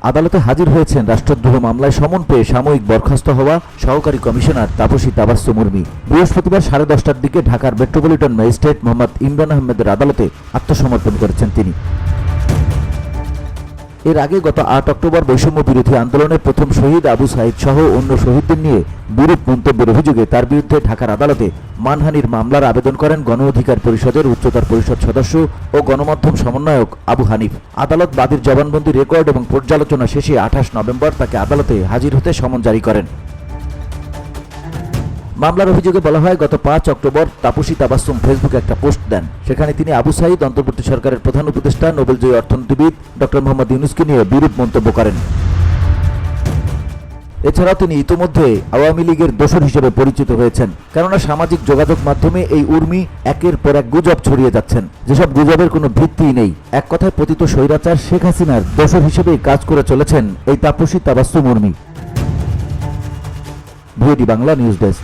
আদালতে হাজির হয়েছেন রাষ্ট্রদ্রোহ মামলায় সমন পেয়ে সাময়িক বরখাস্ত হওয়া সহকারী কমিশনার তাপসী তাবাসসুম উর্মি। বৃহস্পতিবার 10:30টার দিকে ঢাকার মেট্রোপলিটন ম্যাজিস্ট্রেট মোহাম্মদ ইমরান আহমেদের আদালতে আত্মসমর্পণ করেছেন তিনি। এর আগে গত 8 অক্টোবর বৈষম্য বিরোধী আন্দোলনের প্রথম শহীদ আবু সাঈদ সহ অন্য শহীদদের নিয়ে বিরূপ মন্তব্যের অভিযোগে তার বিরুদ্ধে ঢাকার আদালতে মানহানির মামলার আবেদন করেন গণ অধিকার পরিষদের উচ্চতর পরিষদ সদস্য ও গণমাধ্যম সমন্বয়ক আবু হানিফ। আদালত বাদীর জবানবন্দি রেকর্ড এবং পর্যালোচনা শেষে 28 নভেম্বর তাকে আদালতে হাজির হতে সমন জারি করেন। মামলার অভিযোগে বলা হয়, গত 5 অক্টোবর তাপসী তাবাসসুম ফেসবুকে একটা পোস্ট দেন। সেখানে তিনি আবু সাঈদ, অন্তর্বর্তী সরকারের প্রধান উপদেষ্টা, নোবেলজয়ী অর্থনীতিবিদ ডক্টর মোহাম্মদ ইউনূসকে নিয়ে বিরূপ মন্তব্য করেন। এছাড়াও তিনি ইতোমধ্যে আওয়ামী লীগের দোসর হিসেবে পরিচিত হয়েছেন, কেননা সামাজিক যোগাযোগ মাধ্যমে এই উর্মি একের পর এক গুজব ছড়িয়ে যাচ্ছেন, যেসব গুজবের কোনো ভিত্তিই নেই। এক কথায় পতিত স্বৈরাচার শেখ হাসিনার দোসর হিসেবেই কাজ করে চলেছেন এই Taposi Tabassum Urmi. VOD Bangla news desk.